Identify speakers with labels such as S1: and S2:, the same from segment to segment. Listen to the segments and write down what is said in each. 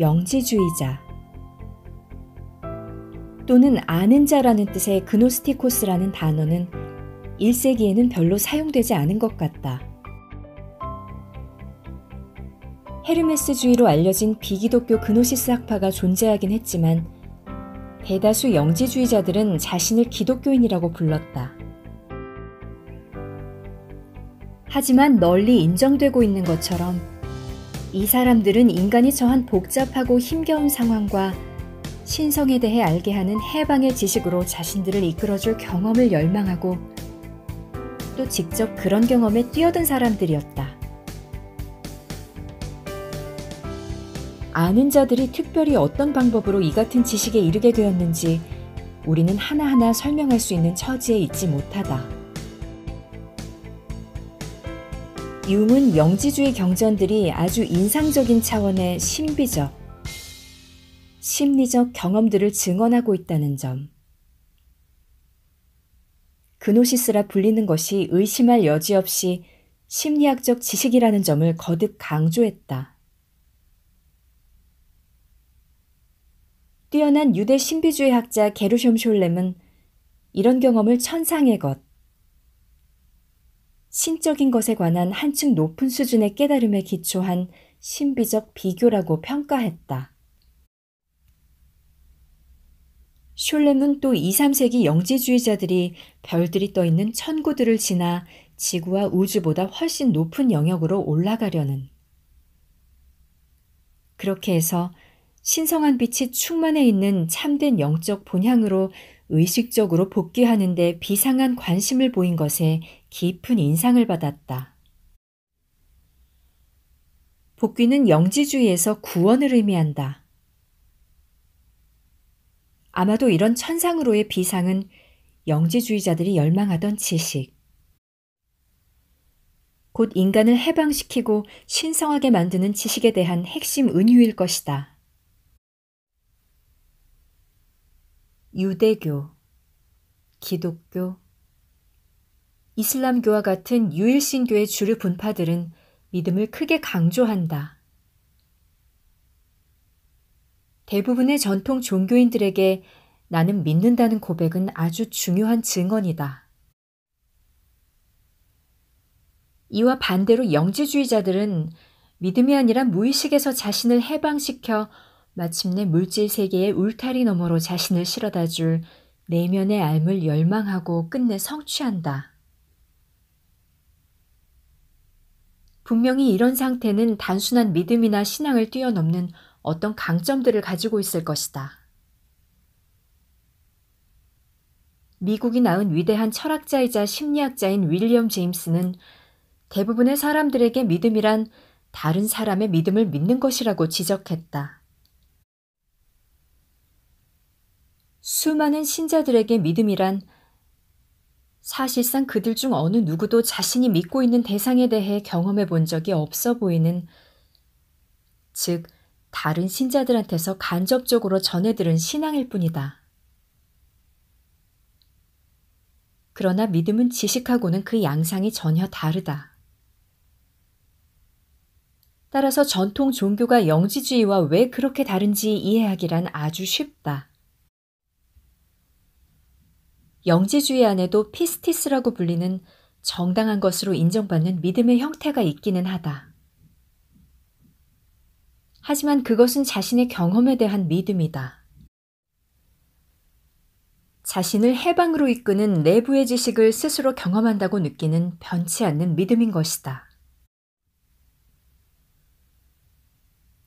S1: 영지주의자 또는 아는 자라는 뜻의 그노스티코스라는 단어는 1세기에는 별로 사용되지 않은 것 같다. 헤르메스주의로 알려진 비기독교 그노시스 학파가 존재하긴 했지만 대다수 영지주의자들은 자신을 기독교인이라고 불렀다. 하지만 널리 인정되고 있는 것처럼 이 사람들은 인간이 처한 복잡하고 힘겨운 상황과 신성에 대해 알게 하는 해방의 지식으로 자신들을 이끌어줄 경험을 열망하고 또 직접 그런 경험에 뛰어든 사람들이었다. 아는 자들이 특별히 어떤 방법으로 이 같은 지식에 이르게 되었는지 우리는 하나하나 설명할 수 있는 처지에 있지 못하다. 융은 영지주의 경전들이 아주 인상적인 차원의 신비적, 심리적 경험들을 증언하고 있다는 점. 그노시스라 불리는 것이 의심할 여지 없이 심리학적 지식이라는 점을 거듭 강조했다. 뛰어난 유대 신비주의 학자 게르숑 숄렘은 이런 경험을 천상의 것, 신적인 것에 관한 한층 높은 수준의 깨달음에 기초한 신비적 비교라고 평가했다. 숄렘은 또 2, 3세기 영지주의자들이 별들이 떠있는 천구들을 지나 지구와 우주보다 훨씬 높은 영역으로 올라가려는, 그렇게 해서 신성한 빛이 충만해 있는 참된 영적 본향으로 의식적으로 복귀하는 데 비상한 관심을 보인 것에 깊은 인상을 받았다. 복귀는 영지주의에서 구원을 의미한다. 아마도 이런 천상으로의 비상은 영지주의자들이 열망하던 지식, 곧 인간을 해방시키고 신성하게 만드는 지식에 대한 핵심 은유일 것이다. 유대교, 기독교, 이슬람교와 같은 유일신교의 주류 분파들은 믿음을 크게 강조한다. 대부분의 전통 종교인들에게 나는 믿는다는 고백은 아주 중요한 증언이다. 이와 반대로 영지주의자들은 믿음이 아니라 무의식에서 자신을 해방시켜 마침내 물질 세계의 울타리 너머로 자신을 실어다 줄 내면의 삶을 열망하고 끝내 성취한다. 분명히 이런 상태는 단순한 믿음이나 신앙을 뛰어넘는 어떤 강점들을 가지고 있을 것이다. 미국이 낳은 위대한 철학자이자 심리학자인 윌리엄 제임스는 대부분의 사람들에게 믿음이란 다른 사람의 믿음을 믿는 것이라고 지적했다. 수많은 신자들에게 믿음이란 사실상 그들 중 어느 누구도 자신이 믿고 있는 대상에 대해 경험해 본 적이 없어 보이는, 즉 다른 신자들한테서 간접적으로 전해들은 신앙일 뿐이다. 그러나 믿음은 지식하고는 그 양상이 전혀 다르다. 따라서 전통 종교가 영지주의와 왜 그렇게 다른지 이해하기란 아주 쉽다. 영지주의 안에도 피스티스라고 불리는 정당한 것으로 인정받는 믿음의 형태가 있기는 하다. 하지만 그것은 자신의 경험에 대한 믿음이다. 자신을 해방으로 이끄는 내부의 지식을 스스로 경험한다고 느끼는 변치 않는 믿음인 것이다.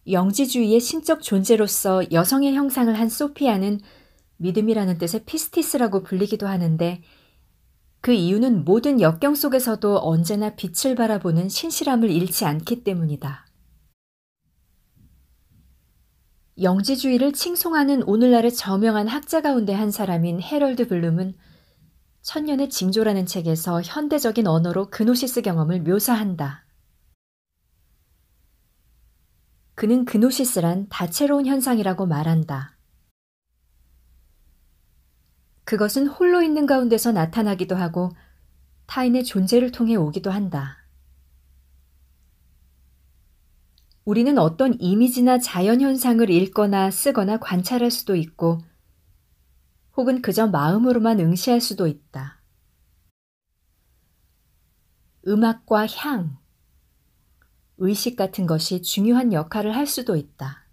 S1: 영지주의의 신적 존재로서 여성의 형상을 한 소피아는 믿음이라는 뜻의 피스티스라고 불리기도 하는데 그 이유는 모든 역경 속에서도 언제나 빛을 바라보는 신실함을 잃지 않기 때문이다. 영지주의를 칭송하는 오늘날의 저명한 학자 가운데 한 사람인 해럴드 블룸은 천년의 징조라는 책에서 현대적인 언어로 그노시스 경험을 묘사한다. 그는 그노시스란 다채로운 현상이라고 말한다. 그것은 홀로 있는 가운데서 나타나기도 하고 타인의 존재를 통해 오기도 한다. 우리는 어떤 이미지나 자연현상을 읽거나 쓰거나 관찰할 수도 있고, 혹은 그저 마음으로만 응시할 수도 있다. 음악과 향, 의식 같은 것이 중요한 역할을 할 수도 있다.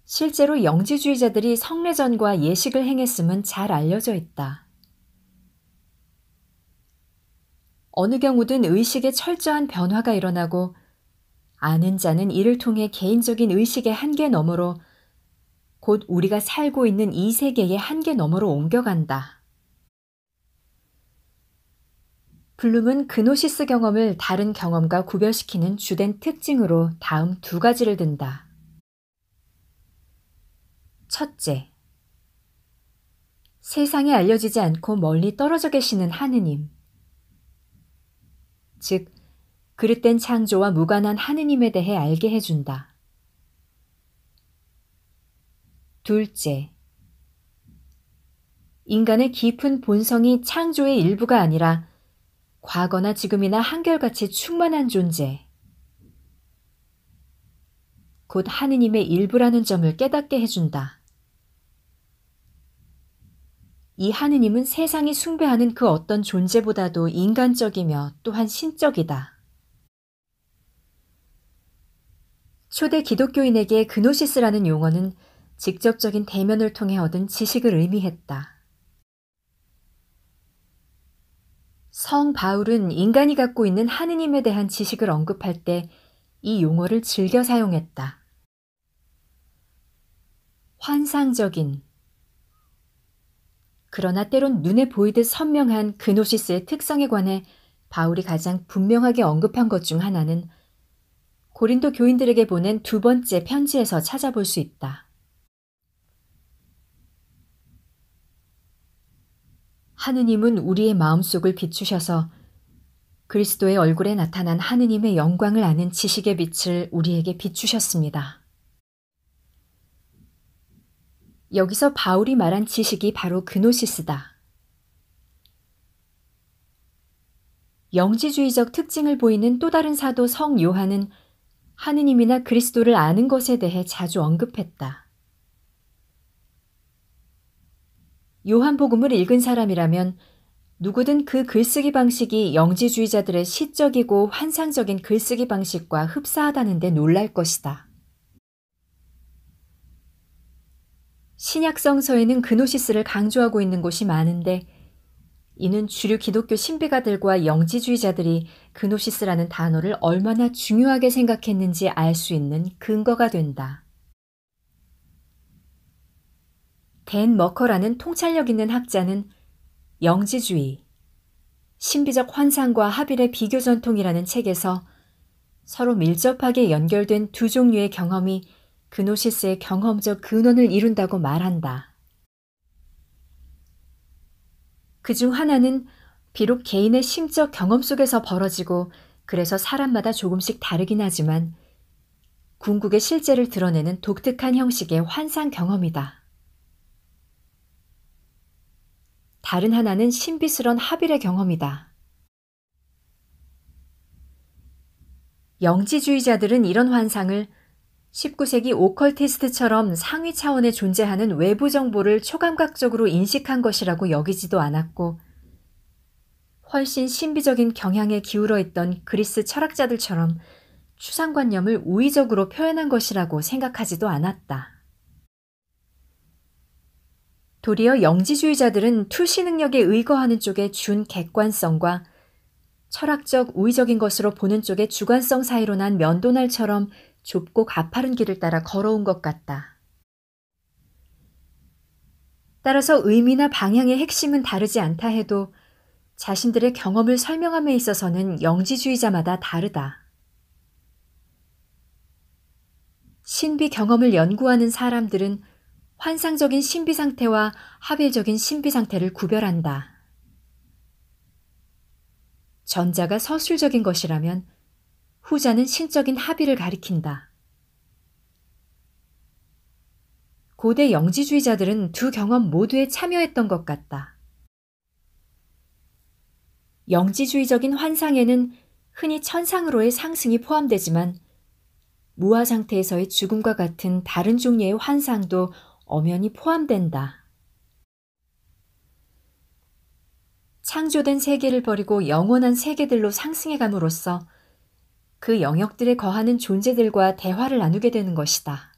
S1: 실제로 영지주의자들이 성례전과 예식을 행했음은 잘 알려져 있다. 어느 경우든 의식에 철저한 변화가 일어나고 아는 자는 이를 통해 개인적인 의식의 한계 너머로 곧 우리가 살고 있는 이 세계의 한계 너머로 옮겨간다. 블룸은 그노시스 경험을 다른 경험과 구별시키는 주된 특징으로 다음 두 가지를 든다. 첫째, 세상에 알려지지 않고 멀리 떨어져 계시는 하느님. 즉, 그릇된 창조와 무관한 하느님에 대해 알게 해준다. 둘째, 인간의 깊은 본성이 창조의 일부가 아니라 과거나 지금이나 한결같이 충만한 존재, 곧 하느님의 일부라는 점을 깨닫게 해준다. 이 하느님은 세상이 숭배하는 그 어떤 존재보다도 인간적이며 또한 신적이다. 초대 기독교인에게 그노시스라는 용어는 직접적인 대면을 통해 얻은 지식을 의미했다. 성 바울은 인간이 갖고 있는 하느님에 대한 지식을 언급할 때 이 용어를 즐겨 사용했다. 환상적인, 그러나 때론 눈에 보이듯 선명한 그노시스의 특성에 관해 바울이 가장 분명하게 언급한 것 중 하나는 고린도 교인들에게 보낸 두 번째 편지에서 찾아볼 수 있다. 하느님은 우리의 마음속을 비추셔서 그리스도의 얼굴에 나타난 하느님의 영광을 아는 지식의 빛을 우리에게 비추셨습니다. 여기서 바울이 말한 지식이 바로 그노시스다. 영지주의적 특징을 보이는 또 다른 사도 성 요한은 하느님이나 그리스도를 아는 것에 대해 자주 언급했다. 요한복음을 읽은 사람이라면 누구든 그 글쓰기 방식이 영지주의자들의 시적이고 환상적인 글쓰기 방식과 흡사하다는 데 놀랄 것이다. 신약성서에는 그노시스를 강조하고 있는 곳이 많은데 이는 주류 기독교 신비가들과 영지주의자들이 그노시스라는 단어를 얼마나 중요하게 생각했는지 알 수 있는 근거가 된다. 댄 머커라는 통찰력 있는 학자는 영지주의, 신비적 환상과 하빌의 비교 전통이라는 책에서 서로 밀접하게 연결된 두 종류의 경험이 그노시스의 경험적 근원을 이룬다고 말한다. 그중 하나는 비록 개인의 심적 경험 속에서 벌어지고 그래서 사람마다 조금씩 다르긴 하지만 궁극의 실제를 드러내는 독특한 형식의 환상 경험이다. 다른 하나는 신비스런 하빌의 경험이다. 영지주의자들은 이런 환상을 19세기 오컬티스트처럼 상위 차원에 존재하는 외부 정보를 초감각적으로 인식한 것이라고 여기지도 않았고 훨씬 신비적인 경향에 기울어 있던 그리스 철학자들처럼 추상관념을 우의적으로 표현한 것이라고 생각하지도 않았다. 도리어 영지주의자들은 투시 능력에 의거하는 쪽의 준 객관성과 철학적 우의적인 것으로 보는 쪽의 주관성 사이로 난 면도날처럼 좁고 가파른 길을 따라 걸어온 것 같다. 따라서 의미나 방향의 핵심은 다르지 않다 해도 자신들의 경험을 설명함에 있어서는 영지주의자마다 다르다. 신비 경험을 연구하는 사람들은 환상적인 신비 상태와 하빌적인 신비 상태를 구별한다. 전자가 서술적인 것이라면 후자는 신적인 하빌을 가리킨다. 고대 영지주의자들은 두 경험 모두에 참여했던 것 같다. 영지주의적인 환상에는 흔히 천상으로의 상승이 포함되지만 무아 상태에서의 죽음과 같은 다른 종류의 환상도 엄연히 포함된다. 창조된 세계를 버리고 영원한 세계들로 상승해 감으로써 그 영역들에 거하는 존재들과 대화를 나누게 되는 것이다.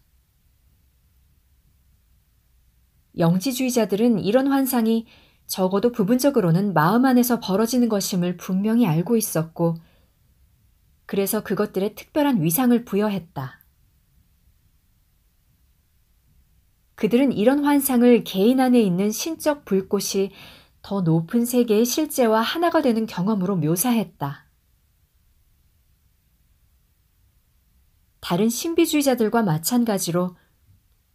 S1: 영지주의자들은 이런 환상이 적어도 부분적으로는 마음 안에서 벌어지는 것임을 분명히 알고 있었고, 그래서 그것들에 특별한 위상을 부여했다. 그들은 이런 환상을 개인 안에 있는 신적 불꽃이 더 높은 세계의 실제와 하나가 되는 경험으로 묘사했다. 다른 신비주의자들과 마찬가지로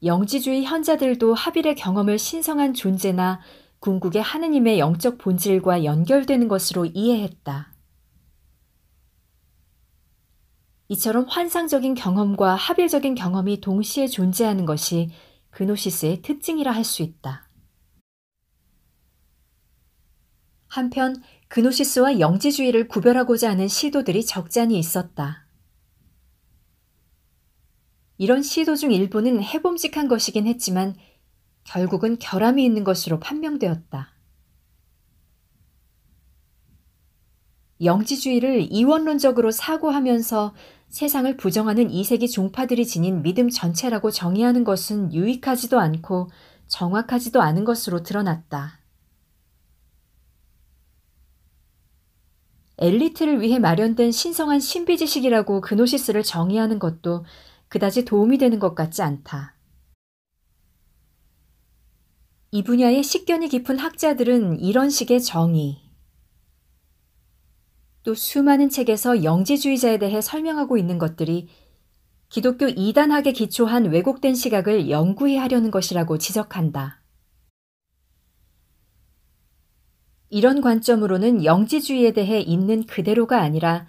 S1: 영지주의 현자들도 하빌의 경험을 신성한 존재나 궁극의 하느님의 영적 본질과 연결되는 것으로 이해했다. 이처럼 환상적인 경험과 하빌적인 경험이 동시에 존재하는 것이 그노시스의 특징이라 할 수 있다. 한편 그노시스와 영지주의를 구별하고자 하는 시도들이 적잖이 있었다. 이런 시도 중 일부는 해봄직한 것이긴 했지만 결국은 결함이 있는 것으로 판명되었다. 영지주의를 이원론적으로 사고하면서 세상을 부정하는 이세기 종파들이 지닌 믿음 전체라고 정의하는 것은 유익하지도 않고 정확하지도 않은 것으로 드러났다. 엘리트를 위해 마련된 신성한 신비지식이라고 그노시스를 정의하는 것도 그다지 도움이 되는 것 같지 않다. 이 분야의 식견이 깊은 학자들은 이런 식의 정의, 또 수많은 책에서 영지주의자에 대해 설명하고 있는 것들이 기독교 이단학에 기초한 왜곡된 시각을 영구히 하려는 것이라고 지적한다. 이런 관점으로는 영지주의에 대해 있는 그대로가 아니라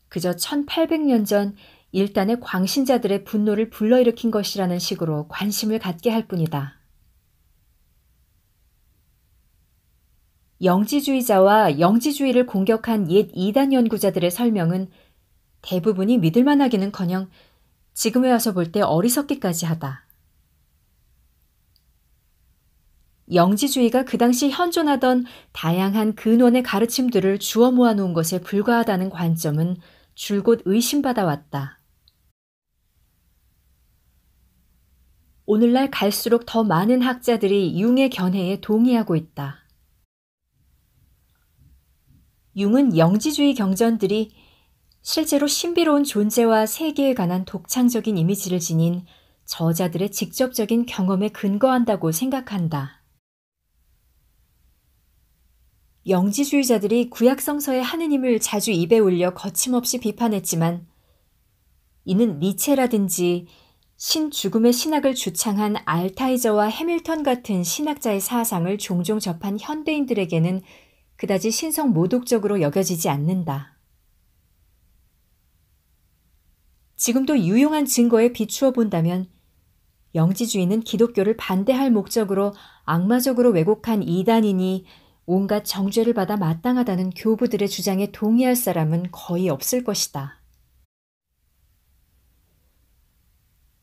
S1: 그저 1800년 전 일단의 광신자들의 분노를 불러일으킨 것이라는 식으로 관심을 갖게 할 뿐이다. 영지주의자와 영지주의를 공격한 옛 이단 연구자들의 설명은 대부분이 믿을만하기는커녕 지금에 와서 볼 때 어리석기까지 하다. 영지주의가 그 당시 현존하던 다양한 근원의 가르침들을 주워 모아놓은 것에 불과하다는 관점은 줄곧 의심받아 왔다. 오늘날 갈수록 더 많은 학자들이 융의 견해에 동의하고 있다. 융은 영지주의 경전들이 실제로 신비로운 존재와 세계에 관한 독창적인 이미지를 지닌 저자들의 직접적인 경험에 근거한다고 생각한다. 영지주의자들이 구약성서의 하느님을 자주 입에 올려 거침없이 비판했지만 이는 니체라든지 신죽음의 신학을 주창한 알타이저와 해밀턴 같은 신학자의 사상을 종종 접한 현대인들에게는 그다지 신성 모독적으로 여겨지지 않는다. 지금도 유용한 증거에 비추어 본다면 영지주의는 기독교를 반대할 목적으로 악마적으로 왜곡한 이단이니 온갖 정죄를 받아 마땅하다는 교부들의 주장에 동의할 사람은 거의 없을 것이다.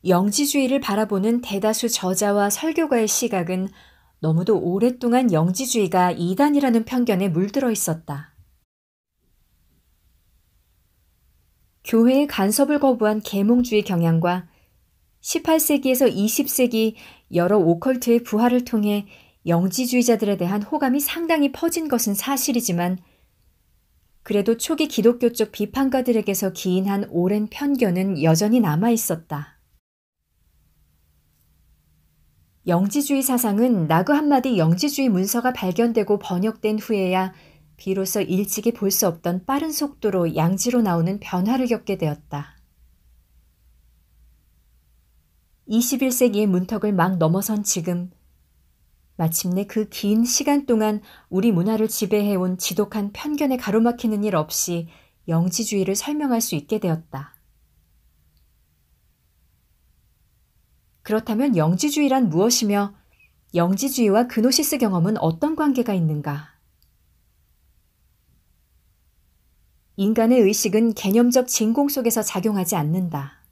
S1: 영지주의를 바라보는 대다수 저자와 설교가의 시각은 너무도 오랫동안 영지주의가 이단이라는 편견에 물들어 있었다. 교회의 간섭을 거부한 계몽주의 경향과 18세기에서 20세기 여러 오컬트의 부활을 통해 영지주의자들에 대한 호감이 상당히 퍼진 것은 사실이지만 그래도 초기 기독교 쪽 비판가들에게서 기인한 오랜 편견은 여전히 남아 있었다. 영지주의 사상은 나그 한마디 영지주의 문서가 발견되고 번역된 후에야 비로소 일찍이 볼 수 없던 빠른 속도로 양지로 나오는 변화를 겪게 되었다. 21세기의 문턱을 막 넘어선 지금 마침내 그 긴 시간 동안 우리 문화를 지배해온 지독한 편견에 가로막히는 일 없이 영지주의를 설명할 수 있게 되었다. 그렇다면 영지주의란 무엇이며 영지주의와 그노시스 경험은 어떤 관계가 있는가? 인간의 의식은 개념적 진공 속에서 작용하지 않는다.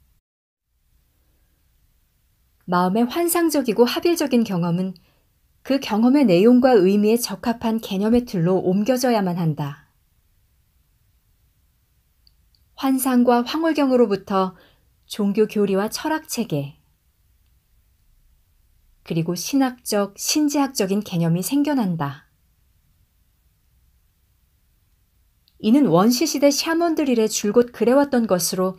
S1: 마음의 환상적이고 합일적인 경험은 그 경험의 내용과 의미에 적합한 개념의 틀로 옮겨져야만 한다. 환상과 황홀경으로부터 종교 교리와 철학 체계, 그리고 신학적, 신지학적인 개념이 생겨난다. 이는 원시시대 샤먼들 일에 줄곧 그래왔던 것으로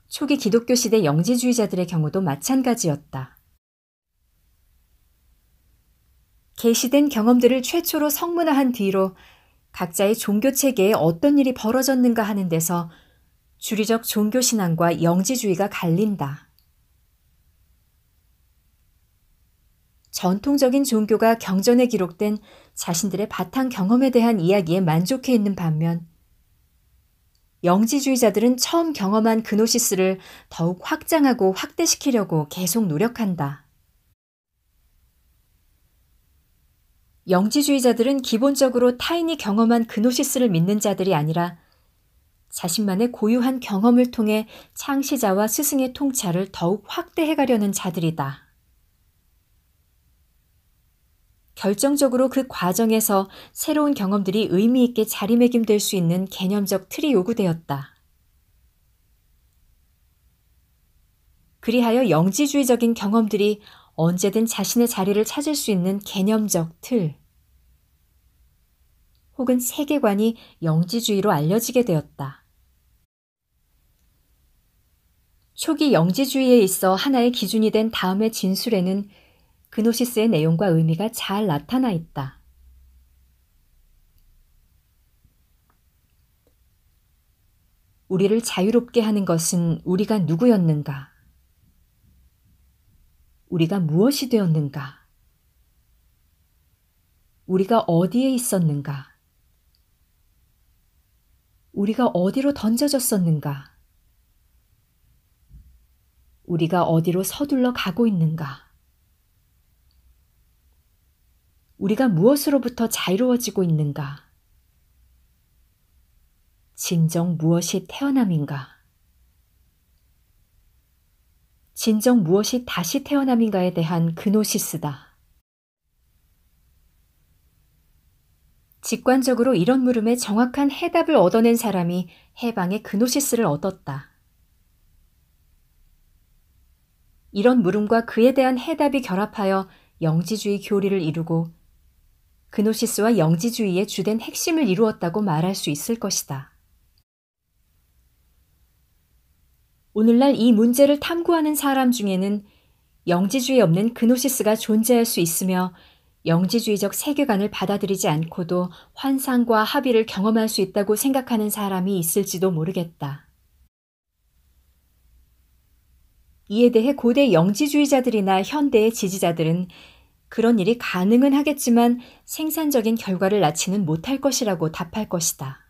S1: 초기 기독교 시대 영지주의자들의 경우도 마찬가지였다. 계시된 경험들을 최초로 성문화한 뒤로 각자의 종교 체계에 어떤 일이 벌어졌는가 하는 데서 주류적 종교신앙과 영지주의가 갈린다. 전통적인 종교가 경전에 기록된 자신들의 바탕 경험에 대한 이야기에 만족해 있는 반면 영지주의자들은 처음 경험한 그노시스를 더욱 확장하고 확대시키려고 계속 노력한다. 영지주의자들은 기본적으로 타인이 경험한 그노시스를 믿는 자들이 아니라 자신만의 고유한 경험을 통해 창시자와 스승의 통찰을 더욱 확대해가려는 자들이다. 결정적으로 그 과정에서 새로운 경험들이 의미 있게 자리매김될 수 있는 개념적 틀이 요구되었다. 그리하여 영지주의적인 경험들이 언제든 자신의 자리를 찾을 수 있는 개념적 틀, 혹은 세계관이 영지주의로 알려지게 되었다. 초기 영지주의에 있어 하나의 기준이 된 다음의 진술에는 그노시스의 내용과 의미가 잘 나타나 있다. 우리를 자유롭게 하는 것은 우리가 누구였는가? 우리가 무엇이 되었는가? 우리가 어디에 있었는가? 우리가 어디로 던져졌었는가? 우리가 어디로 서둘러 가고 있는가? 우리가 무엇으로부터 자유로워지고 있는가? 진정 무엇이 태어남인가? 진정 무엇이 다시 태어남인가에 대한 그노시스다. 직관적으로 이런 물음에 정확한 해답을 얻어낸 사람이 해방의 그노시스를 얻었다. 이런 물음과 그에 대한 해답이 결합하여 영지주의 교리를 이루고 그노시스와 영지주의의 주된 핵심을 이루었다고 말할 수 있을 것이다. 오늘날 이 문제를 탐구하는 사람 중에는 영지주의 없는 그노시스가 존재할 수 있으며 영지주의적 세계관을 받아들이지 않고도 환상과 합의를 경험할 수 있다고 생각하는 사람이 있을지도 모르겠다. 이에 대해 고대 영지주의자들이나 현대의 지지자들은 그런 일이 가능은 하겠지만 생산적인 결과를 낳지는 못할 것이라고 답할 것이다.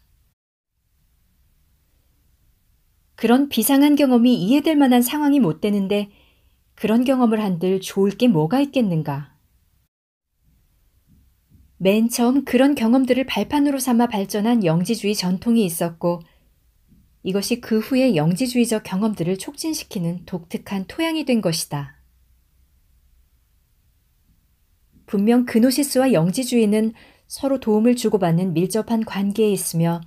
S1: 그런 비상한 경험이 이해될 만한 상황이 못 되는데 그런 경험을 한들 좋을 게 뭐가 있겠는가? 맨 처음 그런 경험들을 발판으로 삼아 발전한 영지주의 전통이 있었고 이것이 그 후에 영지주의적 경험들을 촉진시키는 독특한 토양이 된 것이다. 분명 그노시스와 영지주의는 서로 도움을 주고받는 밀접한 관계에 있으며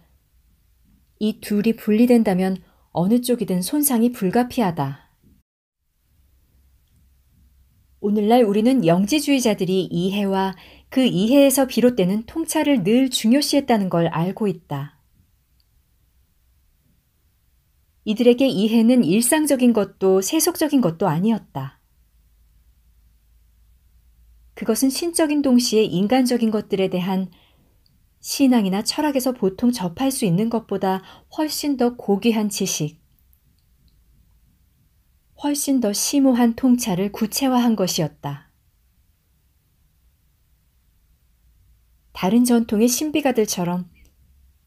S1: 이 둘이 분리된다면 어느 쪽이든 손상이 불가피하다. 오늘날 우리는 영지주의자들이 이해와 그 이해에서 비롯되는 통찰을 늘 중요시했다는 걸 알고 있다. 이들에게 이해는 일상적인 것도 세속적인 것도 아니었다. 그것은 신적인 동시에 인간적인 것들에 대한 신앙이나 철학에서 보통 접할 수 있는 것보다 훨씬 더 고귀한 지식, 훨씬 더 심오한 통찰을 구체화한 것이었다. 다른 전통의 신비가들처럼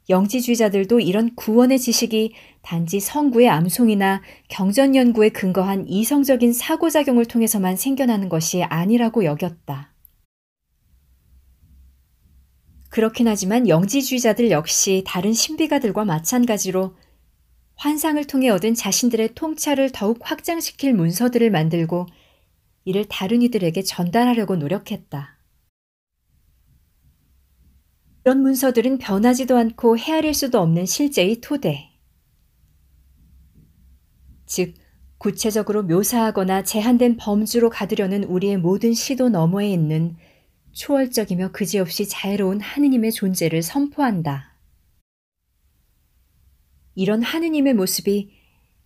S1: 영지주의자들도 이런 구원의 지식이 단지 성구의 암송이나 경전 연구에 근거한 이성적인 사고작용을 통해서만 생겨나는 것이 아니라고 여겼다. 그렇긴 하지만 영지주의자들 역시 다른 신비가들과 마찬가지로 환상을 통해 얻은 자신들의 통찰을 더욱 확장시킬 문서들을 만들고 이를 다른 이들에게 전달하려고 노력했다. 이런 문서들은 변하지도 않고 헤아릴 수도 없는 실제의 토대, 즉 구체적으로 묘사하거나 제한된 범주로 가두려는 우리의 모든 시도 너머에 있는 초월적이며 그지없이 자애로운 하느님의 존재를 선포한다. 이런 하느님의 모습이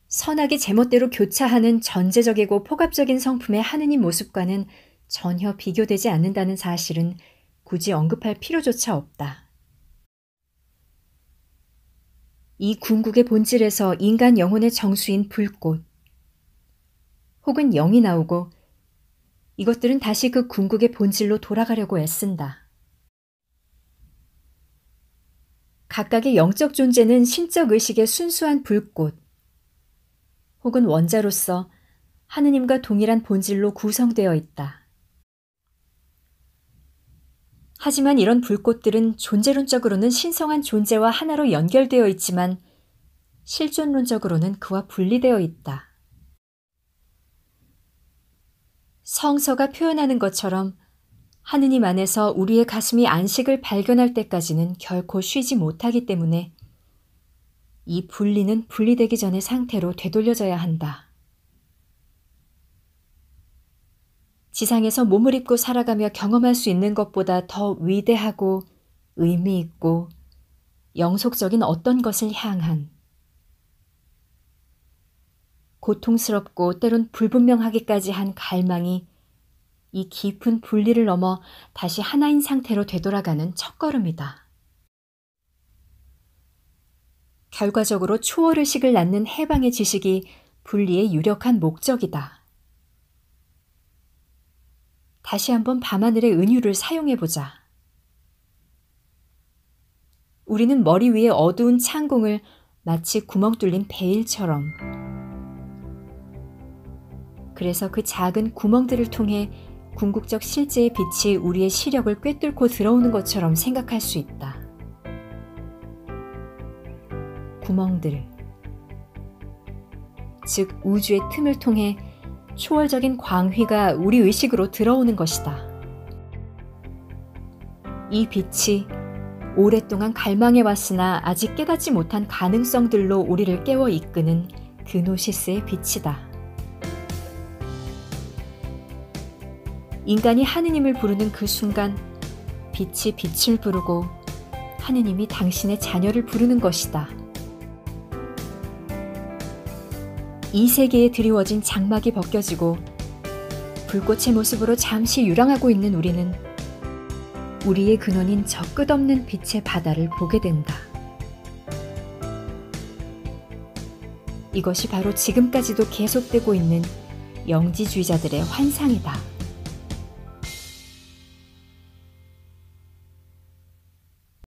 S1: 선하게 제멋대로 교차하는 전제적이고 폭압적인 성품의 하느님 모습과는 전혀 비교되지 않는다는 사실은 굳이 언급할 필요조차 없다. 이 궁극의 본질에서 인간 영혼의 정수인 불꽃, 혹은 영이 나오고 이것들은 다시 그 궁극의 본질로 돌아가려고 애쓴다. 각각의 영적 존재는 신적 의식의 순수한 불꽃, 혹은 원자로서 하느님과 동일한 본질로 구성되어 있다. 하지만 이런 불꽃들은 존재론적으로는 신성한 존재와 하나로 연결되어 있지만 실존론적으로는 그와 분리되어 있다. 성서가 표현하는 것처럼 하느님 안에서 우리의 가슴이 안식을 발견할 때까지는 결코 쉬지 못하기 때문에 이 분리는 분리되기 전의 상태로 되돌려져야 한다. 지상에서 몸을 입고 살아가며 경험할 수 있는 것보다 더 위대하고 의미 있고 영속적인 어떤 것을 향한 고통스럽고 때론 불분명하기까지 한 갈망이 이 깊은 분리를 넘어 다시 하나인 상태로 되돌아가는 첫걸음이다. 결과적으로 초월의식을 낳는 해방의 지식이 분리의 유력한 목적이다. 다시 한번 밤하늘의 은유를 사용해보자. 우리는 머리 위에 어두운 창공을 마치 구멍 뚫린 베일처럼, 그래서 그 작은 구멍들을 통해 궁극적 실제의 빛이 우리의 시력을 꿰뚫고 들어오는 것처럼 생각할 수 있다. 구멍들, 즉 우주의 틈을 통해 초월적인 광휘가 우리 의식으로 들어오는 것이다. 이 빛이 오랫동안 갈망해왔으나 아직 깨닫지 못한 가능성들로 우리를 깨워 이끄는 그노시스의 빛이다. 인간이 하느님을 부르는 그 순간 빛이 빛을 부르고 하느님이 당신의 자녀를 부르는 것이다. 이 세계에 드리워진 장막이 벗겨지고 불꽃의 모습으로 잠시 유랑하고 있는 우리는 우리의 근원인 저 끝없는 빛의 바다를 보게 된다. 이것이 바로 지금까지도 계속되고 있는 영지주의자들의 환상이다.